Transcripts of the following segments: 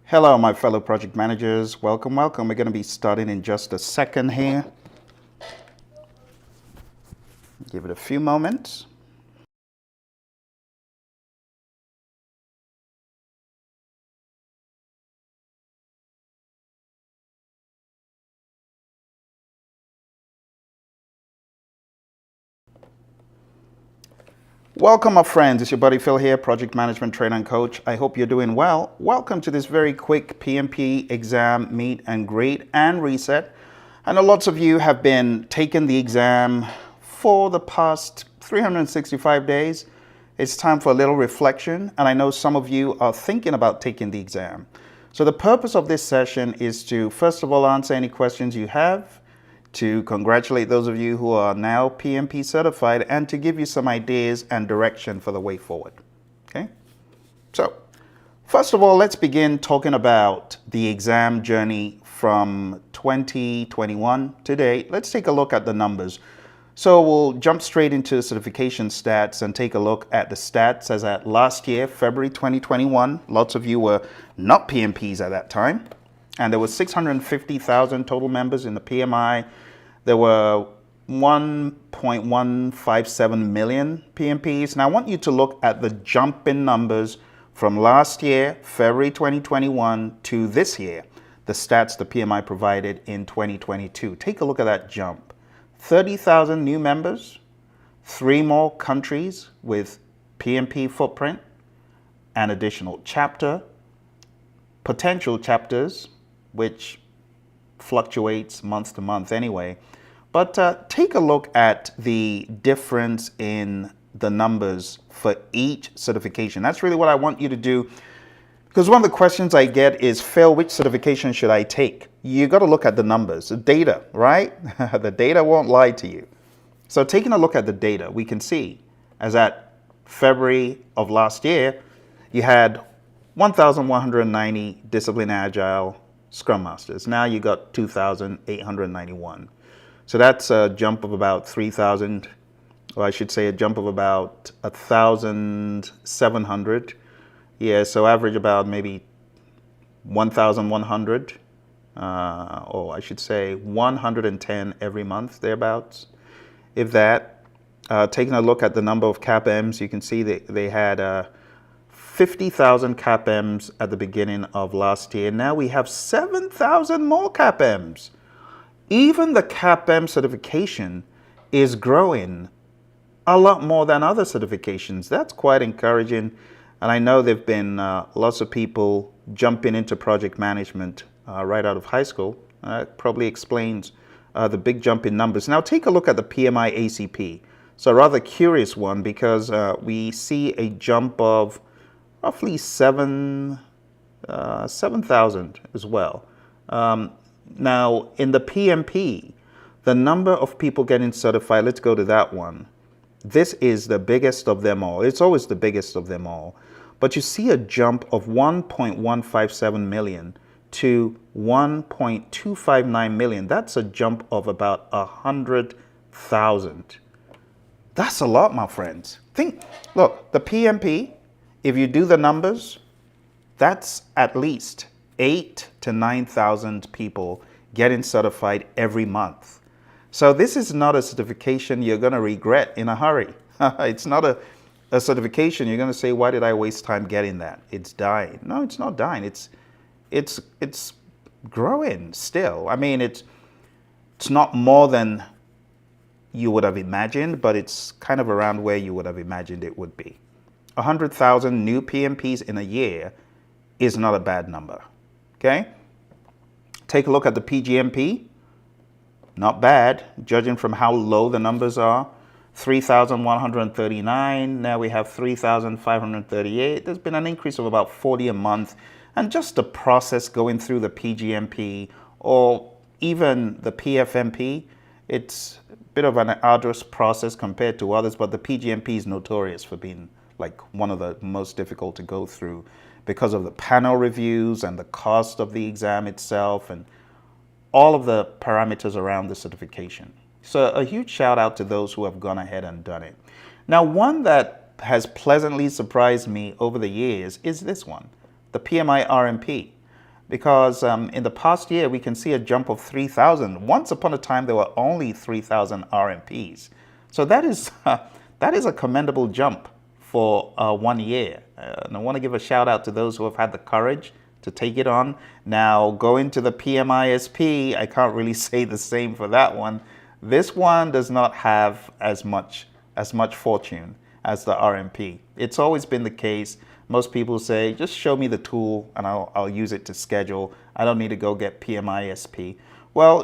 Hello, my fellow project managers. Welcome, welcome. We're going to be starting in just a second here. Give it a few moments. Welcome, my friends. It's your buddy Phil here, project management trainer and coach. I hope you're doing well. Welcome to this very quick PMP exam meet and greet and reset. I know lots of you have been taking the exam for the past 365 days. It's time for a little reflection, and I know some of you are thinking about taking the exam. So the purpose of this session is to, first of all, answer any questions you have, to congratulate those of you who are now PMP certified, and to give you some ideas and direction for the way forward. Okay? So, first of all, let's begin talking about the exam journey from 2021 to date. Let's take a look at the numbers. So we'll jump straight into certification stats and take a look at the stats as at last year, February 2021. Lots of you were not PMPs at that time. And there was 650,000 total members in the PMI. There were 1.157 million PMPs. Now I want you to look at the jump in numbers from last year, February 2021, to this year, the stats the PMI provided in 2022. Take a look at that jump. 30,000 new members, 3 more countries with PMP footprint, an additional chapter, potential chapters, which fluctuates month to month anyway. But take a look at the difference in the numbers for each certification. That's really what I want you to do, because one of the questions I get is, Phil, which certification should I take? You got to look at the numbers, the data, right? The data won't lie to you. So taking a look at the data, we can see as at February of last year, you had 1,190 Discipline Agile Scrum Masters. Now you got 2,891. So that's a jump of about 3,000, or I should say a jump of about 1,700. Yeah, so average about maybe 1,100, or I should say 110 every month, thereabouts. If that, taking a look at the number of CAPMs, you can see that they had 50,000 CAPMs at the beginning of last year. Now we have 7,000 more CAPMs. Even the CAPM certification is growing a lot more than other certifications. That's quite encouraging. And I know there have been lots of people jumping into project management right out of high school. Probably explains the big jump in numbers. Now take a look at the PMI ACP. So a rather curious one, because we see a jump of roughly 7,000 as well. Now in the PMP, the number of people getting certified, let's go to that one. This is the biggest of them all. It's always the biggest of them all. But you see a jump of 1.157 million to 1.259 million. That's a jump of about 100,000. That's a lot, my friends. Look, the PMP, if you do the numbers, that's at least 8,000 to 9,000 people getting certified every month. So this is not a certification you're going to regret in a hurry. It's not a certification you're going to say, why did I waste time getting that? It's dying. No, it's not dying. It's growing still. I mean, it's not more than you would have imagined, but it's kind of around where you would have imagined it would be. 100,000 new PMPs in a year is not a bad number. Okay? Take a look at the PGMP. Not bad, judging from how low the numbers are. 3,139, now we have 3,538. There's been an increase of about 40 a month. And just the process going through the PGMP or even the PFMP, it's a bit of an arduous process compared to others, but the PGMP is notorious for being like one of the most difficult to go through because of the panel reviews and the cost of the exam itself and all of the parameters around the certification. So a huge shout out to those who have gone ahead and done it. Now, one that has pleasantly surprised me over the years is this one, the PMI RMP. because in the past year, we can see a jump of 3,000. Once upon a time, there were only 3,000 RMPs. So that is, that is a commendable jump for 1 year. And I want to give a shout out to those who have had the courage to take it on. Now, going to the PMISP, I can't really say the same for that one. This one does not have as much fortune as the RMP. It's always been the case. Most people say, just show me the tool and I'll use it to schedule. I don't need to go get PMISP. Well,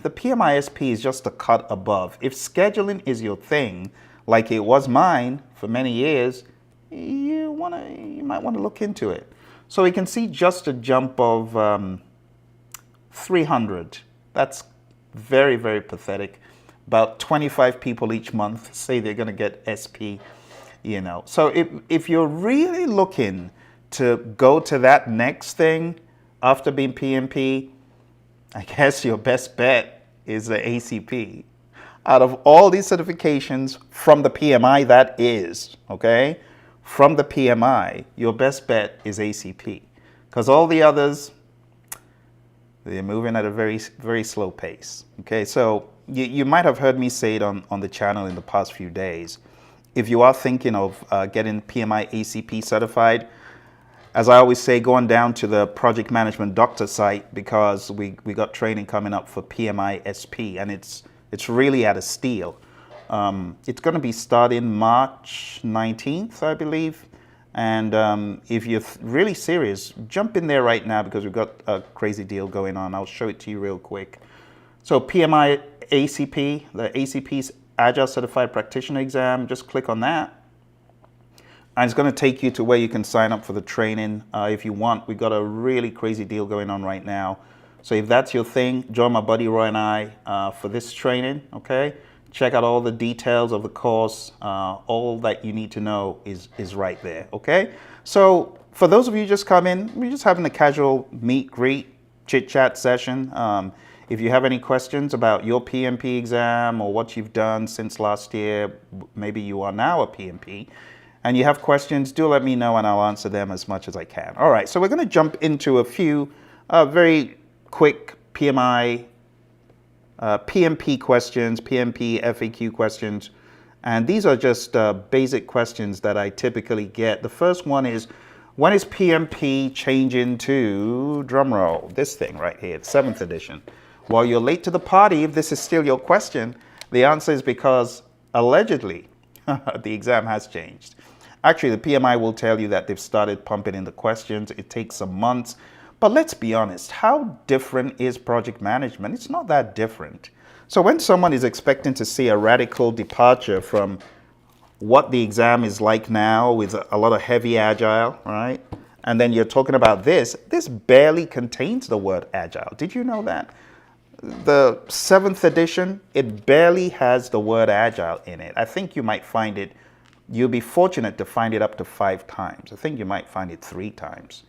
the PMISP is just a cut above. If scheduling is your thing, like it was mine for many years, you might want to look into it. So we can see just a jump of 300. That's very, very pathetic. About 25 people each month say they're going to get SP, you know. So if you're really looking to go to that next thing after being PMP, I guess your best bet is the ACP. Out of all these certifications from the PMI, that is, okay? From the PMI, your best bet is ACP. Because all the others, they're moving at a very, very slow pace. Okay, so you might have heard me say it on the channel in the past few days. If you are thinking of getting PMI ACP certified, as I always say, go on down to the Project Management Doctor site, because we got training coming up for PMI SP, and it's really at a steal. It's going to be starting March 19th, I believe. And if you're really serious, jump in there right now, because we've got a crazy deal going on. I'll show it to you real quick. So PMI ACP, the ACP's Agile Certified Practitioner exam, just click on that. And it's going to take you to where you can sign up for the training if you want. We've got a really crazy deal going on right now. So if that's your thing, join my buddy Roy and I for this training, okay? Check out all the details of the course. All that you need to know is right there, okay? So for those of you just come in, we're just having a casual meet, greet, chit-chat session. If you have any questions about your PMP exam or what you've done since last year, maybe you are now a PMP, and you have questions, do let me know and I'll answer them as much as I can. All right, so we're going to jump into a few very quick PMP questions, PMP FAQ questions, and these are just basic questions that I typically get. The first one is, when is PMP changing to, drumroll, this thing right here, it's 7th edition? Well, you're late to the party if this is still your question. The answer is because allegedly the exam has changed. Actually, the PMI will tell you that they've started pumping in the questions. It takes some months. But let's be honest, how different is project management? It's not that different. So when someone is expecting to see a radical departure from what the exam is like now with a lot of heavy agile, right? And then you're talking about this barely contains the word agile. Did you know that? The 7th edition, it barely has the word agile in it. I think you might find it, you'll be fortunate to find it up to 5 times. I think you might find it 3 times.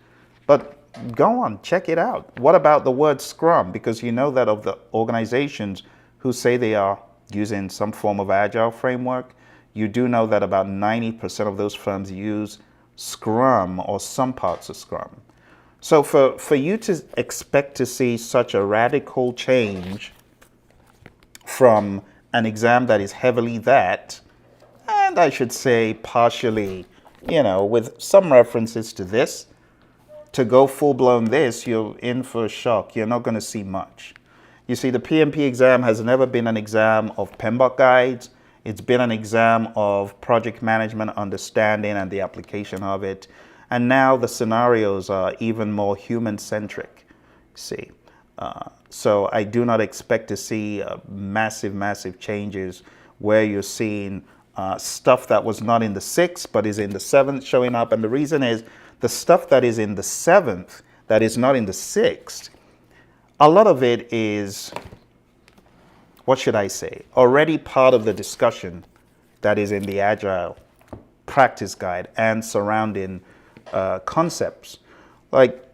But go on, check it out. What about the word Scrum? Because you know that of the organizations who say they are using some form of agile framework, you do know that about 90% of those firms use Scrum or some parts of Scrum. So for you to expect to see such a radical change from an exam that is heavily that, and I should say partially, you know, with some references to this, to go full-blown this, you're in for a shock. You're not going to see much. You see, the PMP exam has never been an exam of PMBOK guides. It's been an exam of project management understanding and the application of it. And now the scenarios are even more human-centric, see. So I do not expect to see massive changes where you're seeing stuff that was not in the 6th but is in the 7th showing up. And the reason is the stuff that is in the 7th that is not in the 6th, a lot of it is, what should I say, already part of the discussion that is in the Agile practice guide and surrounding concepts. Like,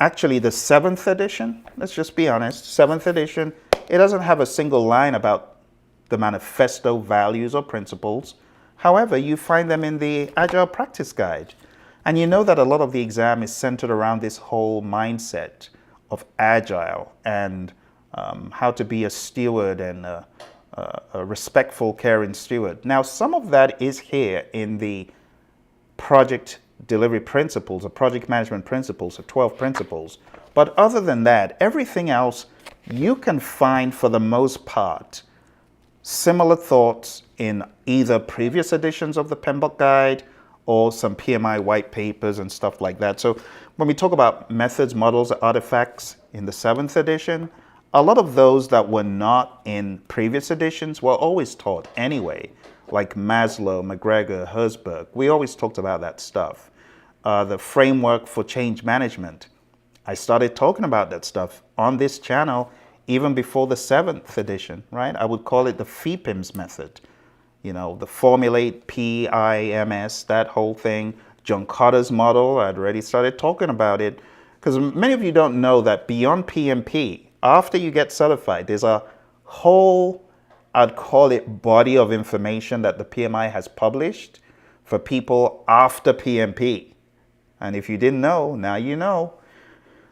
actually the 7th edition, let's just be honest, 7th edition, it doesn't have a single line about the manifesto values or principles. However, you find them in the Agile practice guide. And you know that a lot of the exam is centered around this whole mindset of agile and how to be a steward and a respectful, caring steward. Now, some of that is here in the project delivery principles or project management principles or 12 principles. But other than that, everything else you can find for the most part similar thoughts in either previous editions of the PMBOK guide or some PMI white papers and stuff like that. So when we talk about methods, models, artifacts in the 7th edition, a lot of those that were not in previous editions were always taught anyway, like Maslow, McGregor, Herzberg. We always talked about that stuff. The framework for change management. I started talking about that stuff on this channel even before the 7th edition, right? I would call it the FEPIMS method. You know, the formulate, PIMS, that whole thing. John Cotter's model, I'd already started talking about it. Because many of you don't know that beyond PMP, after you get certified, there's a whole, I'd call it body of information that the PMI has published for people after PMP. And if you didn't know, now you know.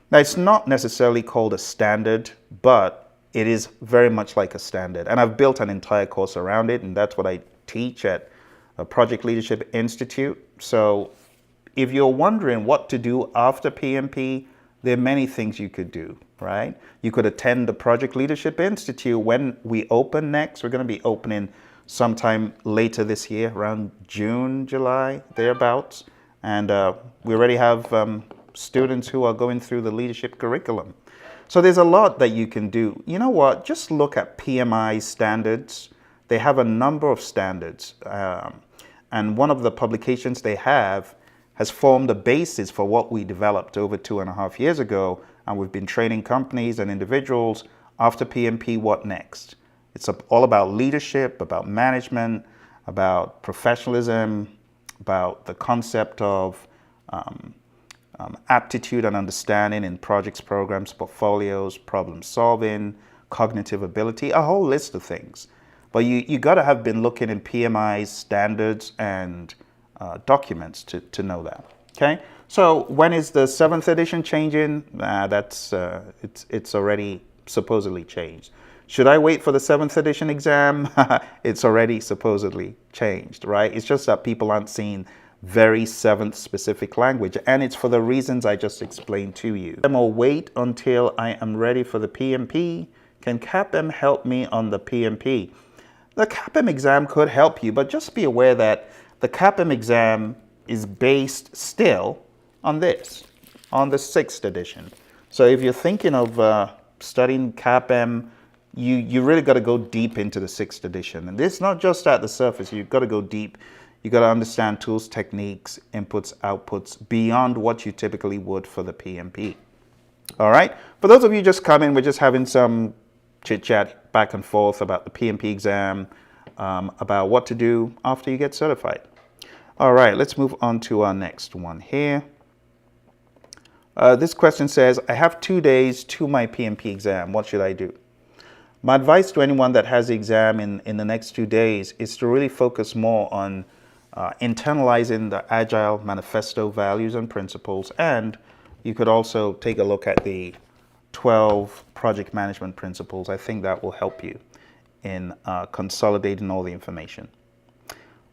Now, it's not necessarily called a standard, but it is very much like a standard. And I've built an entire course around it, and that's what I teach at Project Leadership Institute. So if you're wondering what to do after PMP, there are many things you could do, right? You could attend the Project Leadership Institute when we open next. We're going to be opening sometime later this year, around June, July, thereabouts. And we already have students who are going through the leadership curriculum. So there's a lot that you can do. You know what? Just look at PMI standards. They have a number of standards. And one of the publications they have has formed the basis for what we developed over 2.5 years ago. And we've been training companies and individuals after PMP, what next? It's all about leadership, about management, about professionalism, about the concept of aptitude and understanding in projects, programs, portfolios, problem solving, cognitive ability, a whole list of things. But you got to have been looking in PMI's standards and documents to know that. Okay. So when is the 7th edition changing? It's already supposedly changed. Should I wait for the 7th edition exam? It's already supposedly changed, right? It's just that people aren't seeing very 7th specific language, and it's for the reasons I just explained to you. Or wait until I am ready for the PMP. Can CAPM help me on the PMP? The CAPM exam could help you, but just be aware that the CAPM exam is based still on this, on the 6th edition. So if you're thinking of studying CAPM, you really got to go deep into the 6th edition. And it's not just at the surface, you've got to go deep. You got to understand tools, techniques, inputs, outputs beyond what you typically would for the PMP. All right. For those of you just coming, we're just having some chit chat back and forth about the PMP exam, about what to do after you get certified. All right. Let's move on to our next one here. This question says, I have 2 days to my PMP exam. What should I do? My advice to anyone that has the exam in the next 2 days is to really focus more on internalizing the Agile Manifesto values and principles, and you could also take a look at the 12 project management principles. I think that will help you in consolidating all the information.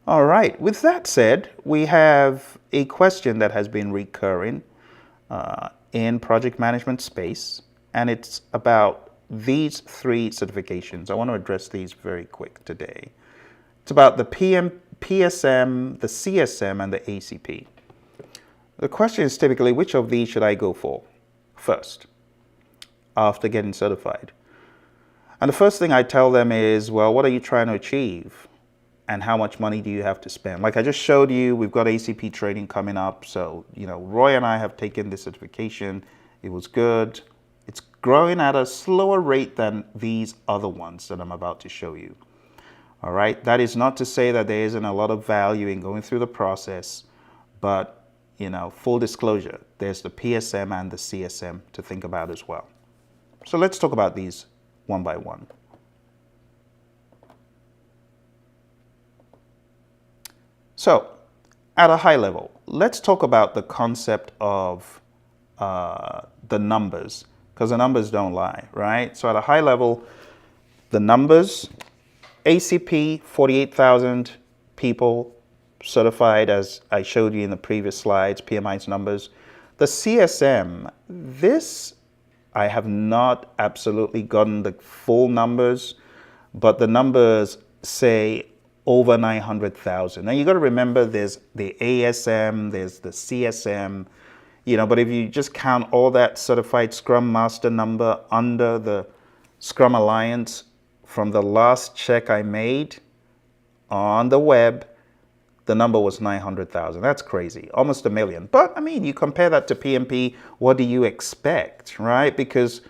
All right, with that said, we have a question that has been recurring in project management space, and it's about these 3 certifications. I want to address these very quick today. It's about the PSM, the CSM, and the ACP. The question is typically, which of these should I go for first after getting certified? And the first thing I tell them is, well, what are you trying to achieve? And how much money do you have to spend? Like I just showed you, we've got ACP training coming up. So, you know, Roy and I have taken this certification. It was good. It's growing at a slower rate than these other ones that I'm about to show you. All right. That is not to say that there isn't a lot of value in going through the process, but, you know, full disclosure, there's the PSM and the CSM to think about as well. So let's talk about these one by one. So at a high level, let's talk about the concept of the numbers, because the numbers don't lie, right? So at a high level, the numbers, ACP, 48,000 people certified, as I showed you in the previous slides, PMI's numbers. The CSM, this, I have not absolutely gotten the full numbers, but the numbers say over 900,000. Now you got to remember there's the ASM, there's the CSM, but if you just count all that certified Scrum Master number under the Scrum Alliance, from the last check I made on the web, the number was 900,000. That's crazy, almost 1 million. But I mean, you compare that to PMP, what do you expect, right? Because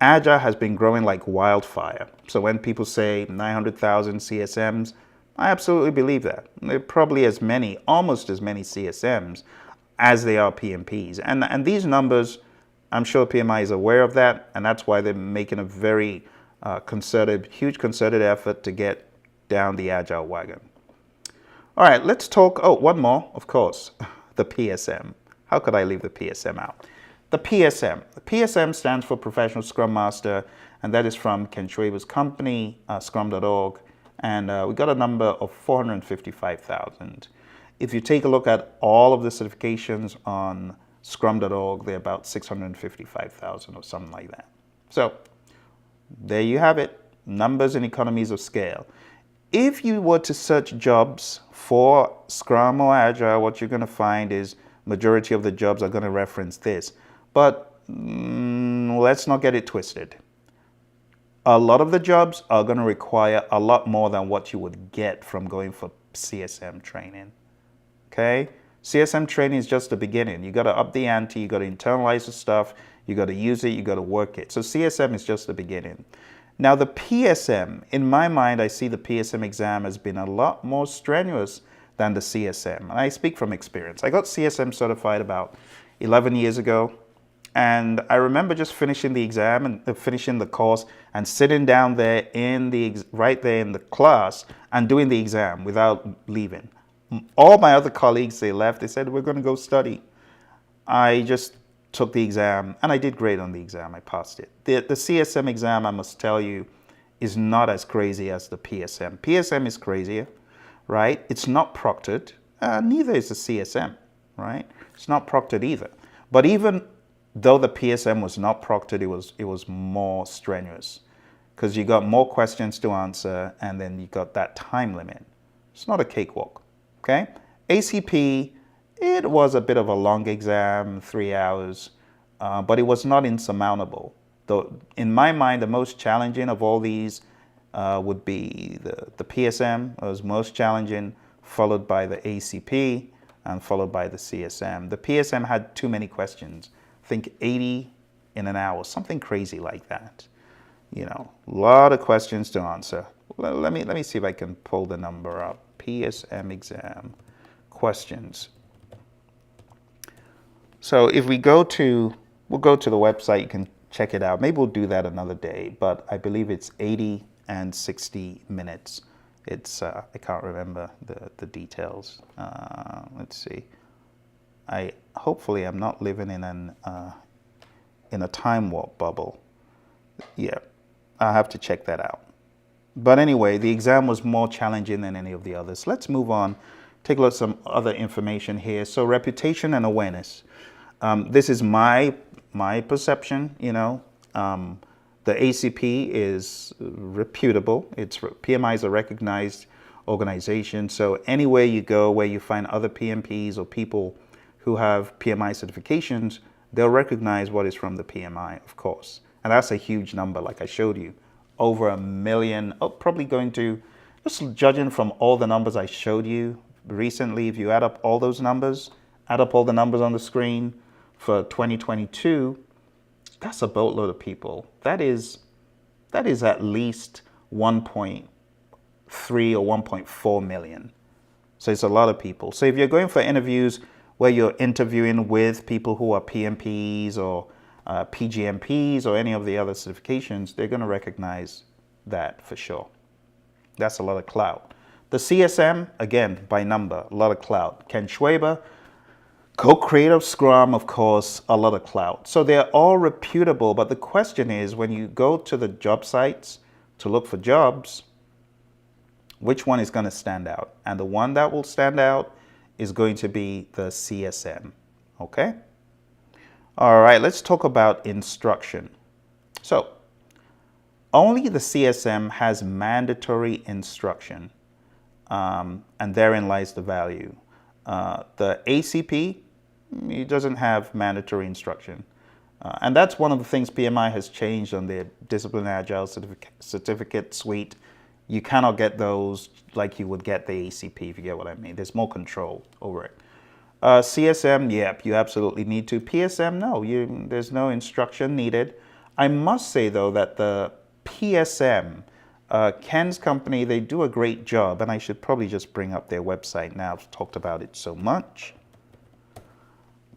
Agile has been growing like wildfire. So when people say 900,000 CSMs, I absolutely believe that. There are probably as many, almost as many CSMs as they are PMPs. And these numbers, I'm sure PMI is aware of that, and that's why they're making a very huge concerted effort to get down the Agile wagon. All right, let's talk, one more, of course, the PSM. How could I leave the PSM out? The PSM. The PSM stands for Professional Scrum Master, and that is from Ken Schwaber's company, scrum.org, and we got a number of 455,000. If you take a look at all of the certifications on scrum.org, they're about 655,000 or something like that. So there you have it, numbers and economies of scale. If you were to search jobs for Scrum or Agile, what you're going to find is majority of the jobs are going to reference this. But let's not get it twisted. A lot of the jobs are going to require a lot more than what you would get from going for CSM training. Okay? CSM training is just the beginning. You got to up the ante, you got to internalize the stuff, you got to use it, you got to work it. So CSM is just the beginning. Now the PSM, in my mind, I see the PSM exam as being a lot more strenuous than the CSM. And I speak from experience. I got CSM certified about 11 years ago. And I remember just finishing the exam and finishing the course and sitting down there right there in the class and doing the exam without leaving. All my other colleagues, they left. They said, we're going to go study. I just took the exam, and I did great on the exam. I passed it. The CSM exam, I must tell you, is not as crazy as the PSM. PSM is crazier, right? It's not proctored. Neither is the CSM, right? It's not proctored either. But even though the PSM was not proctored, it was more strenuous because you got more questions to answer, and then you got that time limit. It's not a cakewalk, okay? ACP, it was a bit of a long exam, 3 hours, but it was not insurmountable. Though in my mind, the most challenging of all these would be the PSM. It was most challenging, followed by the ACP, and followed by the CSM. The PSM had too many questions. I think 80 in an hour, something crazy like that. A lot of questions to answer. Let me see if I can pull the number up. PSM exam questions. So if we'll go to the website, you can check it out. Maybe we'll do that another day, but I believe it's 80 and 60 minutes. It's I can't remember the details. Let's see. Hopefully I'm not living in a time warp bubble. Yeah, I'll have to check that out. But anyway, the exam was more challenging than any of the others. Let's move on. Take a look at some other information here. So reputation and awareness. This is my perception. The ACP is reputable. PMI is a recognized organization. So anywhere you go where you find other PMPs or people who have PMI certifications, they'll recognize what is from the PMI, of course. And that's a huge number, like I showed you. Over 1 million, probably going to, just judging from all the numbers I showed you recently, if you add up all those numbers, add up all the numbers on the screen for 2022, that's a boatload of people. That is at least 1.3 or 1.4 million. So it's a lot of people. So if you're going for interviews where you're interviewing with people who are PMPs or PGMPs or any of the other certifications, they're going to recognize that for sure. That's a lot of clout. The CSM, again, by number, a lot of clout. Ken Schwaber, Co-creative, Scrum, of course, a lot of cloud. So they're all reputable, but the question is, when you go to the job sites to look for jobs, which one is going to stand out? And the one that will stand out is going to be the CSM, okay? All right, let's talk about instruction. So only the CSM has mandatory instruction, and therein lies the value. The ACP, it doesn't have mandatory instruction. And that's one of the things PMI has changed on their Discipline Agile certificate suite. You cannot get those like you would get the ACP, if you get what I mean. There's more control over it. CSM, yep, you absolutely need to. PSM, no, there's no instruction needed. I must say, though, that the PSM, Ken's company, they do a great job, and I should probably just bring up their website now. I've talked about it so much.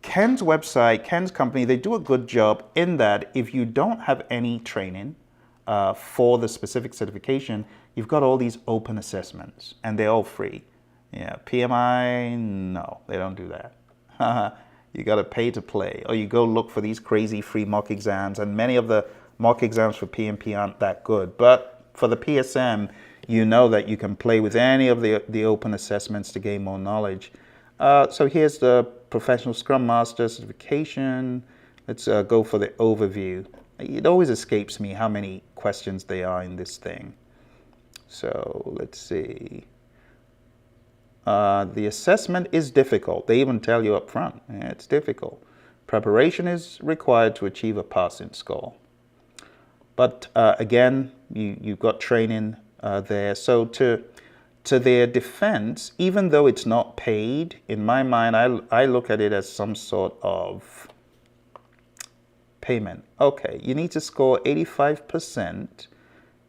Ken's website, Ken's company, they do a good job in that if you don't have any training for the specific certification, you've got all these open assessments, and they're all free. Yeah, PMI, no, they don't do that. You got to pay to play, or you go look for these crazy free mock exams, and many of the mock exams for PMP aren't that good. But for the PSM, you know that you can play with any of the open assessments to gain more knowledge. So here's the Professional Scrum Master certification. Let's go for the overview. It always escapes me how many questions there are in this thing. So let's see. The assessment is difficult. They even tell you up front, it's difficult. Preparation is required to achieve a passing score. But again, you've got training there. So to their defense, even though it's not paid, in my mind, I look at it as some sort of payment. Okay, you need to score 85%.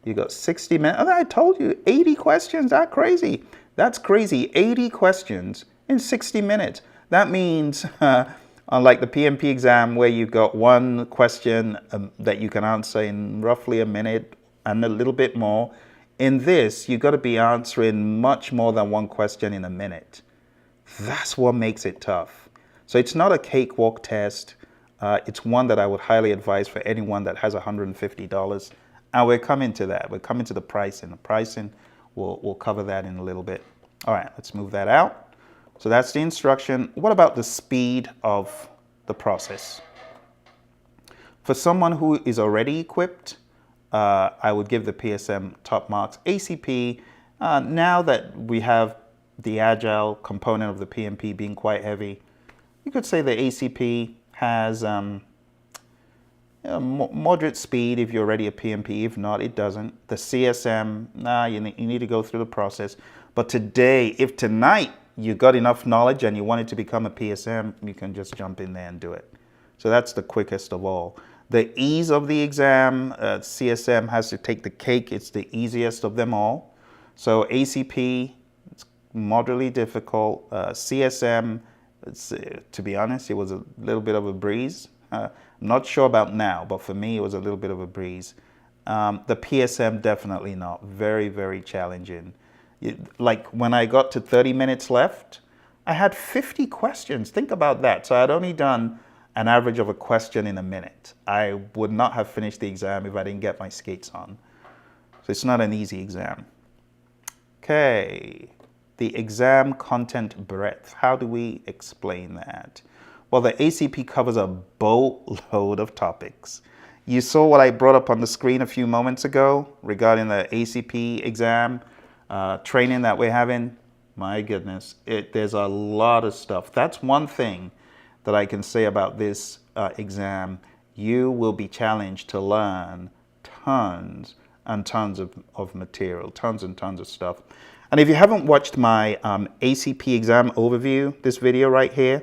You got 60 minutes. Oh, I told you, 80 questions. That's crazy. That's crazy. 80 questions in 60 minutes. That means, unlike the PMP exam where you've got one question that you can answer in roughly a minute and a little bit more, in this, you've got to be answering much more than one question in a minute. That's what makes it tough. So it's not a cakewalk test. It's one that I would highly advise for anyone that has $150. And we're coming to that. We're coming to the pricing. The pricing, we'll cover that in a little bit. All right, let's move that out. So that's the instruction. What about the speed of the process? For someone who is already equipped, I would give the PSM top marks. ACP, now that we have the Agile component of the PMP being quite heavy, you could say the ACP has moderate speed if you're already a PMP. If not, it doesn't. The CSM, you need to go through the process. But today, if tonight you got enough knowledge and you wanted to become a PSM, you can just jump in there and do it. So that's the quickest of all. The ease of the exam, CSM has to take the cake. It's the easiest of them all. So ACP, it's moderately difficult. CSM, to be honest, it was a little bit of a breeze. I'm not sure about now, but for me, it was a little bit of a breeze. The PSM, definitely not. Very, very challenging. Like when I got to 30 minutes left, I had 50 questions. Think about that. So I'd only done an average of a question in a minute. I would not have finished the exam if I didn't get my skates on. So it's not an easy exam. Okay, the exam content breadth. How do we explain that? Well, the ACP covers a boatload of topics. You saw what I brought up on the screen a few moments ago regarding the ACP exam training that we're having. My goodness, there's a lot of stuff. That's one thing that I can say about this exam. You will be challenged to learn tons and tons of material, tons and tons of stuff. And if you haven't watched my ACP exam overview, this video right here,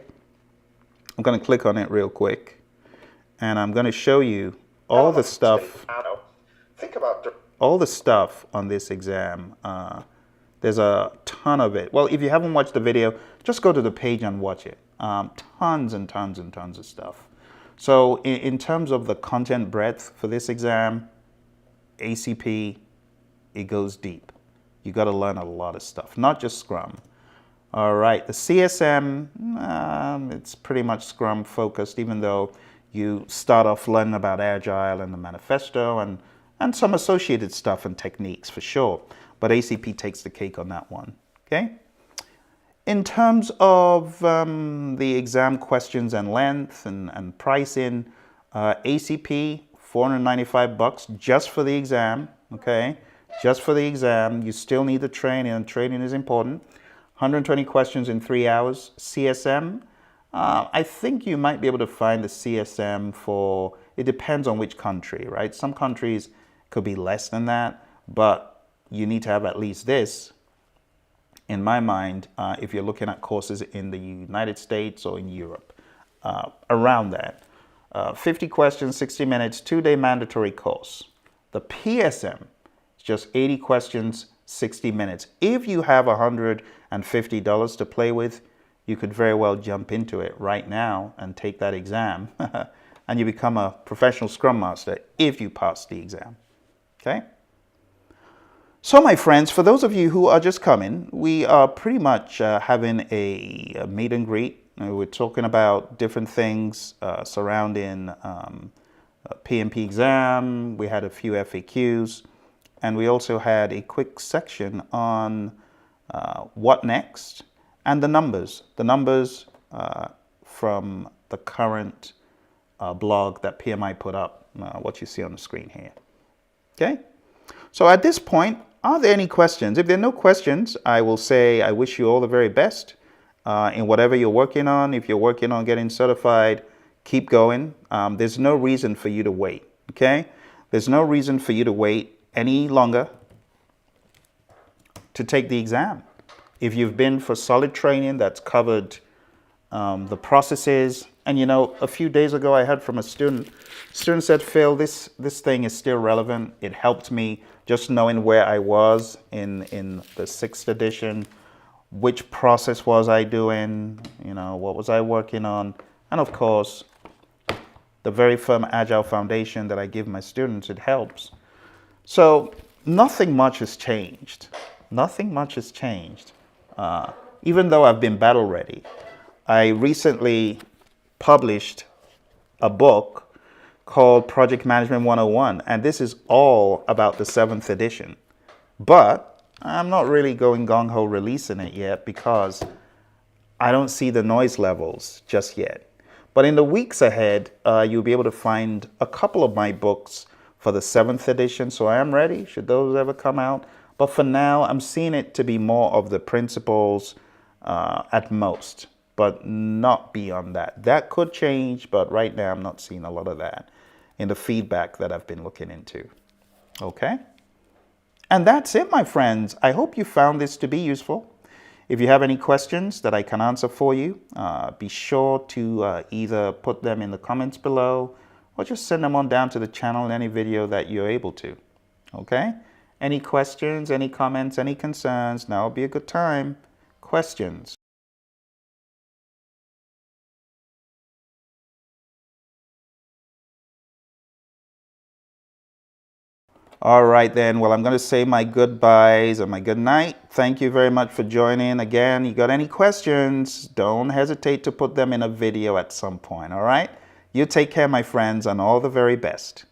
I'm going to click on it real quick, and I'm going to show you all the stuff. All the stuff on this exam. There's a ton of it. Well, if you haven't watched the video, just go to the page and watch it. Tons and tons and tons of stuff. So in terms of the content breadth for this exam, ACP, it goes deep. You got to learn a lot of stuff, not just Scrum. All right, the CSM, it's pretty much Scrum focused, even though you start off learning about Agile and the manifesto and some associated stuff and techniques for sure. But ACP takes the cake on that one, okay? In terms of the exam questions and length and pricing, ACP, $495 just for the exam, okay? Just for the exam. You still need the training, and training is important. 120 questions in 3 hours. CSM, I think you might be able to find the CSM for, it depends on which country, right? Some countries could be less than that, but you need to have at least this, in my mind, if you're looking at courses in the United States or in Europe, around that. 50 questions, 60 minutes, 2-day mandatory course. The PSM is just 80 questions, 60 minutes. If you have $150 to play with, you could very well jump into it right now and take that exam and you become a professional Scrum Master if you pass the exam, okay? So my friends, for those of you who are just coming, we are pretty much having a meet and greet. We're talking about different things surrounding PMP exam. We had a few FAQs, and we also had a quick section on what next and the numbers from the current blog that PMI put up, what you see on the screen here. Okay, so at this point, are there any questions? If there are no questions, I will say I wish you all the very best in whatever you're working on. If you're working on getting certified, keep going. There's no reason for you to wait, okay? There's no reason for you to wait any longer to take the exam. If you've been for solid training that's covered the processes, and you know, a few days ago I heard from a student said, Phil, this thing is still relevant. It helped me just knowing where I was in the 6th edition, which process was I doing, you know, what was I working on, and of course, the very firm Agile foundation that I give my students, it helps. So nothing much has changed. Nothing much has changed. Even though I've been battle ready, I recently published a book called Project Management 101, and this is all about the 7th edition. But I'm not really going gung-ho releasing it yet because I don't see the noise levels just yet. But in the weeks ahead, you'll be able to find a couple of my books for the 7th edition, so I am ready should those ever come out. But for now, I'm seeing it to be more of the principles at most, but not beyond that. That could change, but right now I'm not seeing a lot of that in the feedback that I've been looking into. Okay? And that's it, my friends. I hope you found this to be useful. If you have any questions that I can answer for you, be sure to either put them in the comments below or just send them on down to the channel in any video that you're able to. Okay? Any questions, any comments, any concerns? Now would be a good time. Questions. All right then, well, I'm going to say my goodbyes and my good night. Thank you very much for joining. Again, you got any questions, don't hesitate to put them in a video at some point, all right? You take care, my friends, and all the very best.